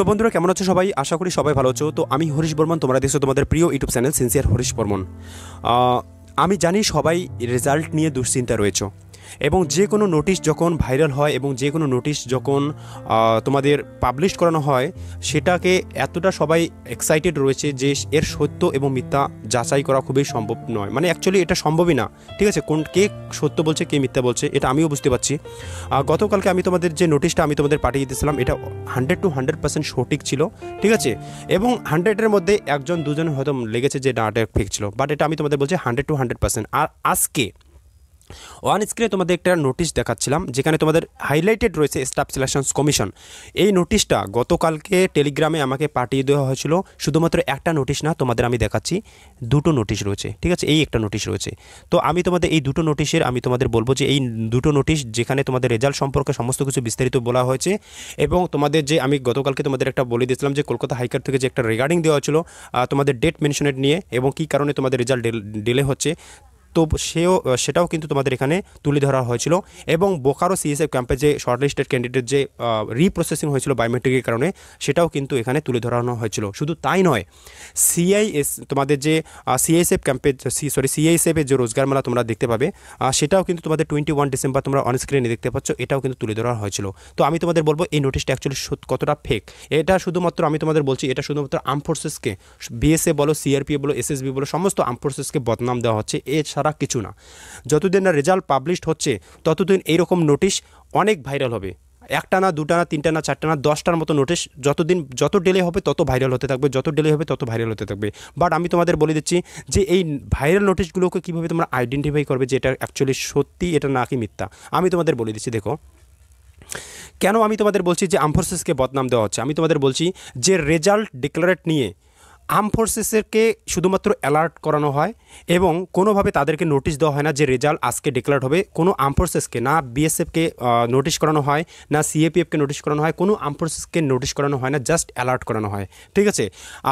তো বন্ধুরা কেমন আছো সবাই? আশা করি সবাই ভালো আছো। তো আমি হরিশ বর্মন, তোমরা দেখছো তোমাদের প্রিয় YouTube channel sincere Harish Barman. আমি জানি সবাই রেজাল্ট নিয়ে দুশ্চিন্তা রয়েছে, এবং যে কোনো নোটিশ যখন ভাইরাল হয় এবং যে কোনো নোটিশ যখন তোমাদের পাবলিশ করানো হয়, সেটাকে এতটা সবাই এক্সাইটেড রয়েছে যে এর সত্য এবং মিথ্যা যাচাই করা খুবই সম্ভব নয়। মানে অ্যাকচুয়ালি এটা সম্ভবই না। ঠিক আছে, কে সত্য বলছে কে মিথ্যা বলছে এটা আমিও বুঝতে পারছি। গতকালকে আমি তোমাদের যে নোটিশটা আমি তোমাদের পাঠিয়ে দিয়েছিলাম, এটা 100% সঠিক ছিল। ঠিক আছে, এবং 100-এর মধ্যে একজন দুজনের হয়তো লেগেছে যে না এটা ফেক ছিল, বাট এটা আমি তোমাদের বলছি 100%। আর আজকে ওয়ান স্ক্রিনে তোমাদের একটা নোটিশ দেখাচ্ছিলাম, যেখানে তোমাদের হাইলাইটেড রয়েছে স্টাফ সিলেকশন কমিশন। এই নোটিশটা গতকালকে টেলিগ্রামে আমাকে পাঠিয়ে দেওয়া হয়েছিল। শুধুমাত্র একটা নোটিশ না, তোমাদের আমি দেখাচ্ছি দুটো নোটিশ রয়েছে। ঠিক আছে, এই একটা নোটিশ রয়েছে। তো আমি তোমাদের এই দুটো নোটিশের আমি তোমাদের বলবো যে এই দুটো নোটিশ যেখানে তোমাদের রেজাল্ট সম্পর্কে সমস্ত কিছু বিস্তারিত বলা হয়েছে, এবং তোমাদের যে আমি গতকালকে তোমাদের একটা বলে দিয়েছিলাম যে কলকাতা হাইকোর্ট থেকে যে একটা রিগার্ডিং দেওয়া হয়েছিল তোমাদের ডেট মেনশনের নিয়ে এবং কী কারণে তোমাদের রেজাল্ট ডিলে হচ্ছে, তো সেটাও কিন্তু তোমাদের এখানে তুলে ধরা হয়েছিল। এবং বোকারো সিএসএফ ক্যাম্পে যে শর্টলিস্টেড ক্যান্ডিডেট যে রিপ্রসেসিং হয়েছিল বায়োমেট্রিকের কারণে, সেটাও কিন্তু এখানে তুলে ধরানো হয়েছিল। শুধু তাই নয়, তোমাদের যে সিআইএসএফ ক্যাম্পে সিআইএসএফের যে রোজগার মেলা তোমরা দেখতে পাবে, সেটাও কিন্তু তোমাদের 21 ডিসেম্বর তোমরা অনস্ক্রিনে দেখতে পাচ্ছ, এটাও কিন্তু তুলে ধরা হয়েছিল। তো আমি তোমাদের বলবো এই নোটিশটা অ্যাকচুয়ালি কতটা ফেক। এটা শুধুমাত্র আমি তোমাদের বলছি, এটা শুধুমাত্র আর্ম ফোর্সেসকে, বিএসএফ বলো, সিআরপিএফ বলো, এসএসবি বলো, সমস্ত আর্ম ফোর্সেসকে বদনাম দেওয়া হচ্ছে, ছাড়া কিছু না। যতদিন না রেজাল্ট পাবলিশড হচ্ছে ততদিন এইরকম নোটিশ অনেক ভাইরাল হবে। একটা না, দুটা না, তিনটা না, চারটা না, 10টার মতো নোটিশ যত ডিলে হবে তত ভাইরাল হতে থাকবে, যত ডিলে হবে তত ভাইরাল হতে থাকবে। বাট আমি তোমাদের বলে দিচ্ছি যে এই ভাইরাল নোটিশগুলোকে কীভাবে তোমরা আইডেন্টিফাই করবে যে এটা অ্যাকচুয়ালি সত্যি, এটা না কি মিথ্যা, আমি তোমাদের বলে দিচ্ছি। দেখো কেন আমি তোমাদের বলছি যে আর্ম ফোর্সেসকে বদনাম দেওয়া হচ্ছে। আমি তোমাদের বলছি যে রেজাল্ট ডিক্লারেট নিয়ে আর্ম ফোর্সেসকে শুধুমাত্র অ্যালার্ট করানো হয় এবং কোনোভাবে তাদেরকে নোটিশ দেওয়া হয় না যে রেজাল্ট আজকে ডিক্লেয়ার হবে। কোনো আর্ম ফোর্সেসকে, না বিএসএফকে নোটিশ করানো হয়, না সিএপিএফকে নোটিশ করানো হয়, কোনো আর্ম ফোর্সেসকে নোটিশ করানো হয় না, জাস্ট অ্যালার্ট করানো হয়। ঠিক আছে,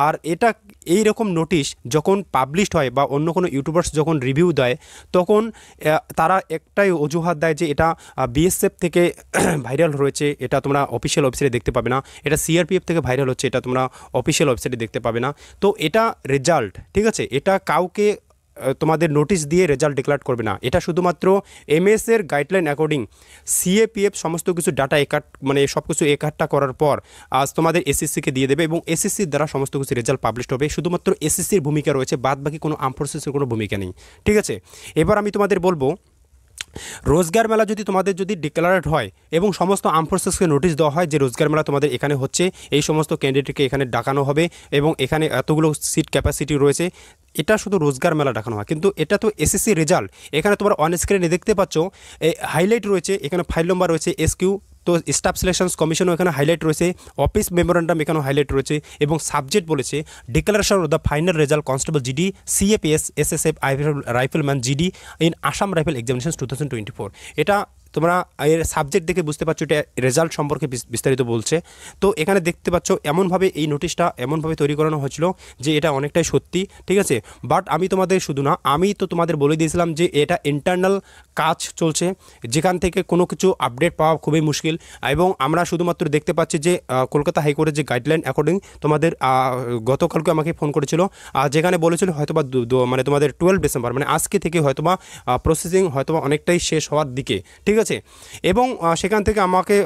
আর এটা এই রকম নোটিশ যখন পাবলিশড হয় বা অন্য কোনো ইউটিউবার্স যখন রিভিউ দেয়, তখন তারা একটাই অজুহাত দেয় যে এটা বিএসএফ থেকে ভাইরাল হয়েছে, এটা তোমরা অফিসিয়াল ওয়েবসাইটে দেখতে পাবে না, এটা সিআরপিএফ থেকে ভাইরাল হচ্ছে, এটা তোমরা অফিসিয়াল ওয়েবসাইটে দেখতে পাবে না। তো এটা রেজাল্ট, ঠিক আছে, এটা কাউকে তোমাদের নোটিশ দিয়ে রেজাল্ট ডিক্লেয়ার করবে না। এটা শুধুমাত্র এমএসের গাইডলাইন অ্যাকর্ডিং সিএপিএফ সমস্ত কিছু ডাটা মানে সব কিছু একাট্টা করার পর আজ তোমাদের এসএসসিকে দিয়ে দেবে এবং এসএসসির দ্বারা সমস্ত কিছু রেজাল্ট পাবলিশ হবে। শুধুমাত্র এসএসসির ভূমিকা রয়েছে, বাদ বাকি কোনো আর্ম ফোর্সেসের কোনো ভূমিকা নেই। ঠিক আছে, এবার আমি তোমাদের বলবো রোজগার মেলা যদি ডিক্লারেড হয় এবং সমস্ত আর্ম ফোর্সেসকে নোটিশ দেওয়া হয় যে রোজগার মেলা তোমাদের এখানে হচ্ছে, এই সমস্ত ক্যান্ডিডেটকে এখানে ডাকানো হবে এবং এখানে এতগুলো সিট ক্যাপাসিটি রয়েছে, এটা শুধু রোজগার মেলা ডাকানো হয়। কিন্তু এটা তো এসএসসি রেজাল্ট। এখানে তোমরা অন স্ক্রিনে দেখতে পাচ্ছ হাইলাইট রয়েছে, এখানে ফাইল নম্বর রয়েছে এসকিউ, তো স্টাফ সিলেকশন কমিশনও এখানে হাইলাইট রয়েছে, অফিস মেমোরেন্ডাম এখানেও হাইলাইট রয়েছে এবং সাবজেক্ট বলেছে declaration of the final result constable GD CAPS SSF rifleman GD in Assam rifle examination 2024। এটা তোমরা এর সাবজেক্ট দেখে বুঝতে পারছো এটা রেজাল্ট সম্পর্কে বিস্তারিত বলছে। তো এখানে দেখতে পাচ্ছ এমনভাবে এই নোটিশটা এমনভাবে তৈরি করানো হয়েছিল যে এটা অনেকটাই সত্যি। ঠিক আছে, বাট আমি তোমাদের শুধু না, আমি তো তোমাদের বলে দিয়েছিলাম যে এটা ইন্টারনাল কাজ চলছে, যেখান থেকে কোনো কিছু আপডেট পাওয়া খুবই মুশকিল। এবং আমরা শুধুমাত্র দেখতে পাচ্ছি যে কলকাতা হাইকোর্টের যে গাইডলাইন অ্যাকর্ডিং তোমাদের গতকালকে আমাকে ফোন করেছিল, যেখানে বলেছিল হয়তোবা মানে তোমাদের 12 ডিসেম্বর মানে আজকে থেকে হয়তোবা প্রসেসিং হয়তোবা অনেকটাই শেষ হওয়ার দিকে। ঠিক আছে, এবং সেখান থেকে আমাকে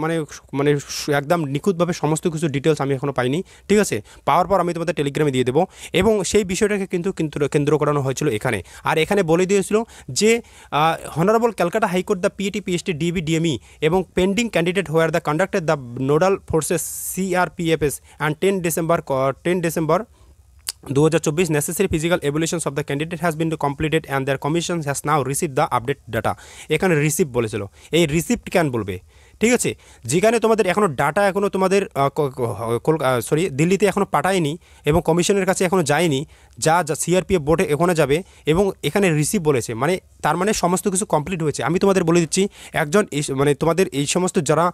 মানে মানে একদম নিখুঁতভাবে সমস্ত কিছু ডিটেলস আমি এখনও পাইনি। ঠিক আছে, পাওয়ার পর আমি তোমাদের টেলিগ্রামে দিয়ে দেবো। এবং সেই বিষয়টাকে কিন্তু কেন্দ্র করানো হয়েছিল এখানে। আর এখানে বলে দিয়েছিল যে honourable Calcutta high court the PAT PhD DB DME এবং pending candidate where the conducted the nodal forces CRPFs and 10 December 2024 necessary physical evaluations of the candidate has been completed and their commission has now received the update data। এখানে receive বলেছিল, এই receipt কেন বলবে? ঠিক আছে, যেখানে তোমাদের এখনও ডাটা এখনও তোমাদের দিল্লিতে এখনও পাঠায়নি এবং কমিশনের কাছে এখনও যায়নি, যা সিআরপিএফ বোর্ডে এখানে যাবে এবং এখানে রিসিভ বলেছে, মানে তার মানে সমস্ত কিছু কমপ্লিট হয়েছে। আমি তোমাদের বলে দিচ্ছি একজন মানে তোমাদের এই সমস্ত যারা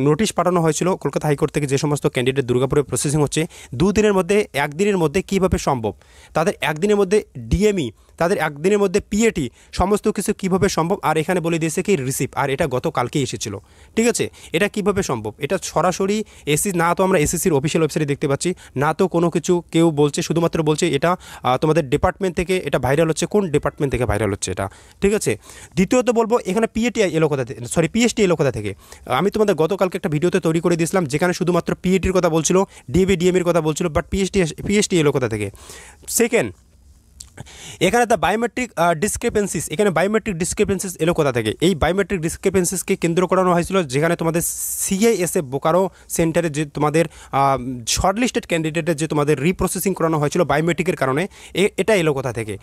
নোটিশ পাঠানো হয়েছিল কলকাতা হাইকোর্ট থেকে, যে সমস্ত ক্যান্ডিডেট দুর্গাপুরে প্রসেসিং হচ্ছে, 2 দিনের মধ্যে 1 দিনের মধ্যে কীভাবে সম্ভব? তাদের 1 দিনের মধ্যে ডিএমই তাদের একদিনের মধ্যে পিএটি সমস্ত কিছু কীভাবে সম্ভব, আর এখানে বলে দিয়েছে কি রিসিভ, আর এটা গতকালকেই এসেছিল। ঠিক আছে, এটা কিভাবে সম্ভব? এটা সরাসরি না তো আমরা এসএসসির অফিসিয়াল ওয়েবসাইটে দেখতে পাচ্ছি, না তো কোনো কিছু কেউ বলছে, শুধুমাত্র বলছে এটা তোমাদের ডিপার্টমেন্ট থেকে এটা ভাইরাল হচ্ছে। কোন ডিপার্টমেন্ট থেকে ভাইরাল হচ্ছে এটা? ঠিক আছে, দ্বিতীয়ত বলবো এখানে পিএটি এলো কোথা থেকে, সরি পিএসটি এলো কোথা থেকে? আমি তোমাদের গতকালকে একটা ভিডিওতে তৈরি করে দিয়েছিলাম যেখানে শুধুমাত্র পিএটির কথা বলছিল, ডিএবি ডিএমের কথা বলছিল, বাট পিএসটি এলো কোথা থেকে? সেকেন্ড, এখানে দ্য বায়োমেট্রিক ডিসক্রিপেন্সিস, এখানে বায়োমেট্রিক ডিসক্রিপেন্সিস এলো কোথা থেকে? এই বায়োমেট্রিক ডিসক্রিপেন্সিসকে কেন্দ্র করানো হয়েছিল যেখানে তোমাদের সিআইএসএফ বোকারো সেন্টারে যে তোমাদের শর্টলিস্টেড ক্যান্ডিডেটের যে তোমাদের রিপ্রসেসিং করানো হয়েছিল বায়োমেট্রিকের কারণে, এটা এলো কোথা থেকে?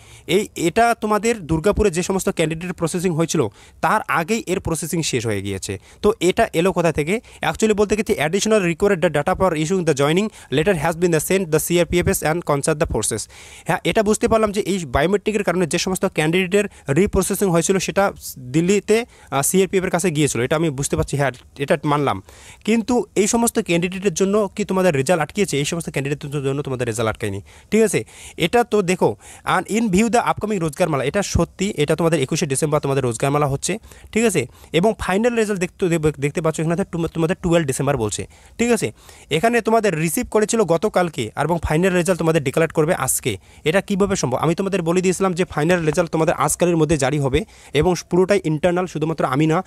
এটা তোমাদের দুর্গাপুরে যে সমস্ত ক্যান্ডিডেট প্রসেসিং হয়েছিল তার আগেই এর প্রসেসিং শেষ হয়ে গিয়েছে। তো এটা এলো কোথা থেকে? অ্যাকচুয়ালি বলতে গেছি additional required the data for issuing the joining letter has been the sent the CRPFs and consult the forces. হ্যাঁ, এটা বুঝতে পারলাম যে এই বায়োমেট্রিকের কারণে যে সমস্ত ক্যান্ডিডেটের রিপ্রসেসিং হয়েছিল সেটা দিল্লিতে সিআরপিএফের কাছে গিয়েছিল, এটা আমি বুঝতে পারছি, হ্যাঁ এটা মানলাম। কিন্তু এই সমস্ত ক্যান্ডিডেটের জন্য কি তোমাদের রেজাল্ট আটকিয়েছে? এই সমস্ত ক্যান্ডিডেটের জন্য তোমাদের রেজাল্ট আটকায়নি। ঠিক আছে, এটা তো দেখো, আর ইন ভিউ দ্য আপকামিং রোজগার মেলা, এটা সত্যি, এটা তোমাদের 21শে ডিসেম্বর তোমাদের রোজগার মেলা হচ্ছে। ঠিক আছে, এবং ফাইনাল রেজাল্ট দেখতে পাচ্ছ এখানে তোমাদের 12 ডিসেম্বর বলছে। ঠিক আছে, এখানে তোমাদের রিসিভ করেছিল গতকালকে এবং ফাইনাল রেজাল্ট তোমাদের ডিক্লেয়ার করবে আজকে। এটা কীভাবে সম্ভব? আমি তোমাদের বলে দিয়েছিলাম যে ফাইনাল রেজাল্ট তোমাদের আজকালের মধ্যে জারি হবে এবং পুরোটাই ইন্টারনাল, শুধুমাত্র আমি না,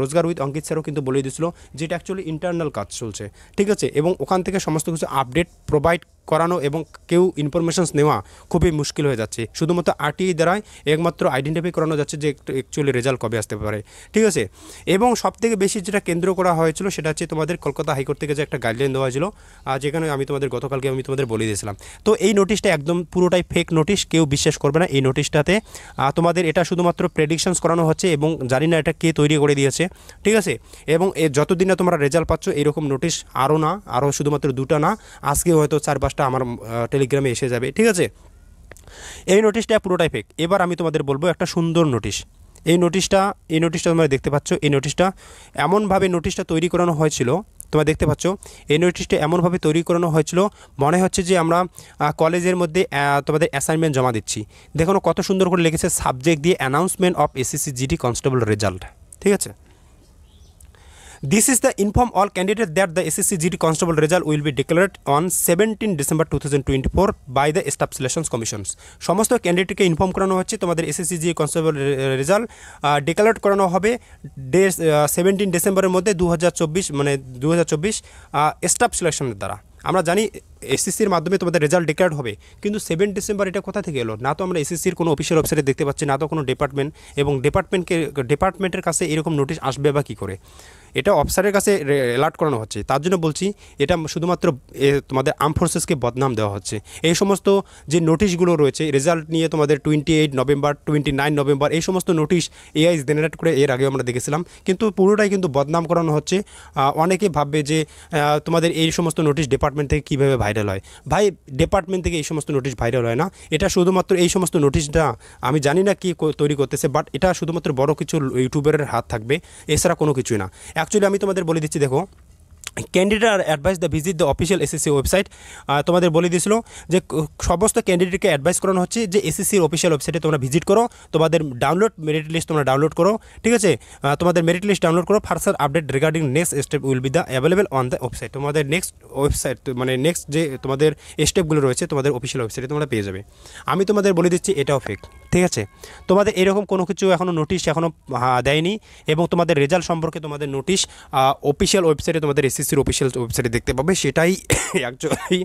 রোজগার উইথ অঙ্কিত স্যারও কিন্তু বলে দিয়েছিল যে এটা অ্যাকচুয়ালি ইন্টারনাল কাজ চলছে। ঠিক আছে, এবং ওখান থেকে সমস্ত কিছু আপডেট প্রোভাইড করানো এবং কেউ ইনফরমেশনস নেওয়া খুবই মুশকিল হয়ে যাচ্ছে। শুধুমাত্র আরটিআই দ্বারাই একমাত্র আইডেন্টিফাই করানো যাচ্ছে যে অ্যাকচুয়ালি রেজাল্ট কবে আসতে পারে। ঠিক আছে, এবং সবথেকে বেশি যেটা কেন্দ্র করা হয়েছিল সেটা হচ্ছে তোমাদের কলকাতা হাইকোর্ট থেকে যে একটা গাইডলাইন দেওয়া হয়েছিল, যেখানে আমি তোমাদের গতকালকে তোমাদের বলে দিয়েছিলাম। তো এই নোটিশটা একদম পুরোটাই ফেক নোটিশ, কেউ বিশ্বাস করবে না এই নোটিশটাতে। তোমাদের এটা শুধুমাত্র প্রেডিকশনস করানো হচ্ছে এবং জানি না এটা কে তৈরি করে দিয়েছে। ঠিক আছে, এবং যতদিন না তোমরা রেজাল্ট পাচ্ছ এরকম নোটিশ আরও শুধুমাত্র 2টা না, আজকে হয়তো 4-5টা আমার টেলিগ্রামে এসে যাবে। ঠিক আছে, এই নোটিশটা পুরোটাই ফেক। এবার আমি তোমাদের বলবো একটা সুন্দর নোটিশ। এই নোটিশটা তোমরা দেখতে পাচ্ছ, এই নোটিশটা এমনভাবে নোটিশটা তৈরি করানো হয়েছিল, তোমরা দেখতে পাচ্ছ এই নোটিশটা এমনভাবে তৈরি করানো হয়েছিল মনে হচ্ছে যে আমরা কলেজের মধ্যে তোমাদের অ্যাসাইনমেন্ট জমা দিচ্ছি। দেখো কত সুন্দর করে লিখেছে, সাবজেক্ট দিয়ে announcement of SSC GD constable result. ঠিক আছে, This is the inform all candidates that the SSC GD Constable result will be declared on 17 December 2024 by the Staff Selections Commissions. সমস্ত ক্যান্ডিডেটকে ইনফর্ম করানো হচ্ছে তোমাদের SSC GD constable result declare করানো হবে 17 ডিসেম্বরের মধ্যে 2024 স্টাফ সিলেকশনের দ্বারা। আমরা জানি এসএসসির মাধ্যমে তোমাদের রেজাল্ট ডিক্লেয়ার হবে, কিন্তু 7 ডিসেম্বর এটা কোথা থেকে এলো? না তো আমরা এসএসসির কোনো অফিসিয়াল ওয়েবসাইটে দেখতে পাচ্ছি, না তো কোনো ডিপার্টমেন্ট, এবং ডিপার্টমেন্টের কাছে এরকম নোটিশ আসবে বা কী করে? এটা অফিসারের কাছে অ্যালার্ট করানো হচ্ছে। তার জন্য বলছি এটা শুধুমাত্র তোমাদের আর্ম ফোর্সেসকে বদনাম দেওয়া হচ্ছে। এই সমস্ত যে নোটিশগুলো রয়েছে রেজাল্ট নিয়ে তোমাদের 28 নভেম্বর 29 নভেম্বর এই সমস্ত নোটিশ এআই জেনারেট করে এর আগেও আমরা দেখেছিলাম, কিন্তু পুরোটাই কিন্তু বদনাম করানো হচ্ছে। অনেকে ভাববে যে তোমাদের এই সমস্ত নোটিশ ডিপার্টমেন্ট থেকে কীভাবে ভাইরাল হয়। ভাই, ডিপার্টমেন্ট থেকে এই সমস্ত নোটিশ ভাইরাল হয় না। এটা শুধুমাত্র এই সমস্ত নোটিশটা আমি জানি না কি তৈরি করতেছে, বাট এটা শুধুমাত্র বড় কিছু ইউটিউবারের হাত থাকবে, এছাড়া কোনো কিছুই না। অ্যাকচুয়ালি আমি তোমাদের বলে দিচ্ছি, দেখো candidate are advise the visit the official SSC website. তোমাদের বলে দিয়েছিল যে সমস্ত ক্যান্ডিডেটকে অ্যাডভাইস করানো হচ্ছে যে এসএসসির অফিসিয়াল ওয়েবসাইটে তোমরা ভিজিট করো, তোমাদের মেরিট লিস্ট তোমরা ডাউনলোড করো। ঠিক আছে, তোমাদের মেরিট লিস্ট ডাউনলোড করো, further update regarding next step will be the available on the website. তোমাদের নেক্সট ওয়েবসাইট নেক্সট যে তোমাদের স্টেপগুলো রয়েছে তোমাদের অফিসিয়াল ওয়েবসাইটে তোমরা পেয়ে যাবে। আমি তোমাদের বলে দিচ্ছি এটাও ফেক। ঠিক আছে, তোমাদের এরকম কোনো কিছু এখনও নোটিশ এখনও দেয়নি, এবং তোমাদের রেজাল্ট সম্পর্কে তোমাদের নোটিশ অফিসিয়াল ওয়েবসাইটে তোমাদের এসএসসির অফিসিয়াল ওয়েবসাইটে দেখতে পাবে। সেটাই অ্যাকচুয়ালি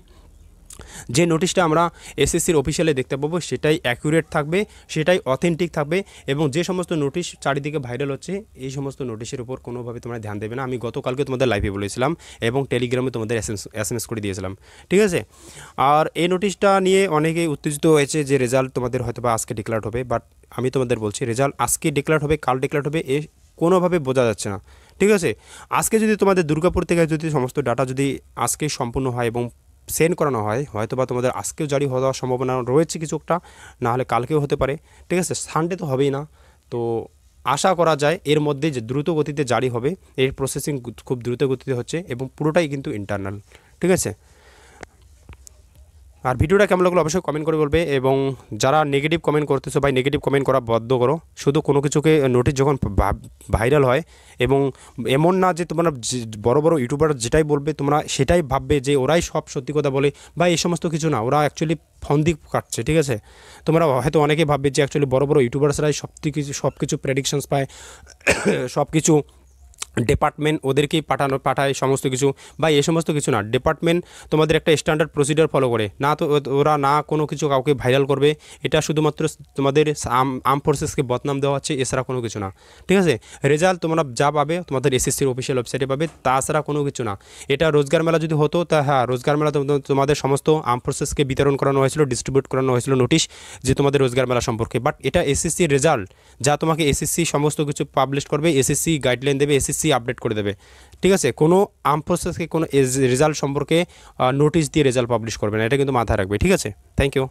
যে নোটিশটা আমরা এসএসসির অফিসিয়ালে দেখতে পাবো সেটাই অ্যাকুরেট থাকবে, সেটাই অথেন্টিক থাকবে। এবং যে সমস্ত নোটিশ চারিদিকে ভাইরাল হচ্ছে এই সমস্ত নোটিশের উপর কোনোভাবে তোমরা ধ্যান দেবে না। আমি গতকালকে তোমাদের লাইভে বলেছিলাম এবং টেলিগ্রামে তোমাদের এসএমএস করে দিয়েছিলাম। ঠিক আছে, আর এই নোটিশটা নিয়ে অনেকেই উত্তেজিত হয়েছে যে রেজাল্ট তোমাদের হয়তো বা আজকে ডিক্লেয়ার হবে, বাট আমি তোমাদের বলছি রেজাল্ট আজকে ডিক্লেয়ার হবে, কাল ডিক্লেয়ার হবে, এ কোনোভাবে বোঝা যাচ্ছে না। ঠিক আছে, আজকে যদি তোমাদের দুর্গাপুর থেকে যদি সমস্ত ডাটা যদি আজকে সম্পূর্ণ হয় এবং সেন্ড করানো হয়, হয়তো বা তোমাদের আজকেও জারি হওয়ার সম্ভাবনা রয়েছে কিছুটা, না হলে কালকেও হতে পারে। ঠিক আছে, সানডে তো হবেই না, তো আশা করা যায় এর মধ্যে যে দ্রুত গতিতে জারি হবে। এর প্রসেসিং খুব দ্রুত গতিতে হচ্ছে এবং পুরোটাই কিন্তু ইন্টারনাল। ঠিক আছে, আর ভিডিওটা কেমন লাগলো অবশ্যই কমেন্ট করে বলবে, এবং যারা নেগেটিভ কমেন্ট করতেছো ভাই নেগেটিভ কমেন্ট করা বন্ধ করো। শুধু কোনো কিছুকে নোটিশ যখন ভাইরাল হয়, এবং এমন না যে তোমরা বড় বড় ইউটিউবার যেটাই বলবে তোমরা সেটাই ভাববে যে ওরাই সব সত্যি কথা বলে, বা এই সমস্ত কিছু না, ওরা অ্যাকচুয়ালি ফন্দি কাটছে, ঠিক আছে। তোমরা হয়তো অনেকে ভাববে যে অ্যাকচুয়ালি বড় বড় ইউটিউবার্সরাই সব কিছু প্রেডিকশনস পায়, সব কিছু ডিপার্টমেন্ট ওদেরকেই পাঠায় সমস্ত কিছু, বা এই সমস্ত কিছু না। ডিপার্টমেন্ট তোমাদের একটা স্ট্যান্ডার্ড প্রসিডিওর ফলো করে না, তো ওরা না কোনো কিছু কাউকে ভাইরাল করবে। এটা শুধুমাত্র তোমাদের আর্ম ফোর্সেসকে বদনাম দেওয়া হচ্ছে, এছাড়া কোনো কিছু না, ঠিক আছে। রেজাল্ট তোমরা যা পাবে তোমাদের এসএসসির অফিসিয়াল ওয়েবসাইটে পাবে, তাছাড়া কোনো কিছু না। এটা রোজগার মেলা যদি হতো, তা হ্যাঁ রোজগার মেলা তোমাদের সমস্ত আর্ম ফোর্সেসকে বিতরণ করানো হয়েছিল, ডিস্ট্রিবিউট করানো হয়েছিল নোটিশ যে তোমাদের রোজগার মেলা সম্পর্কে। বাট এটা এসএসসির রেজাল্ট, যা তোমাকে এসএসসি সমস্ত কিছু পাবলিশ করবে, এসএসসি গাইডলাইন দেবে, এসএসসি আপডেট করে দেবে, ঠিক আছে। কোনো আর্ম ফোর্সেসকে কোনো রেজাল্ট সম্পর্কে নোটিশ দিয়ে রেজাল্ট পাবলিশ করবে না, এটা কিন্তু মাথায় রাখবে, ঠিক আছে। Thank you.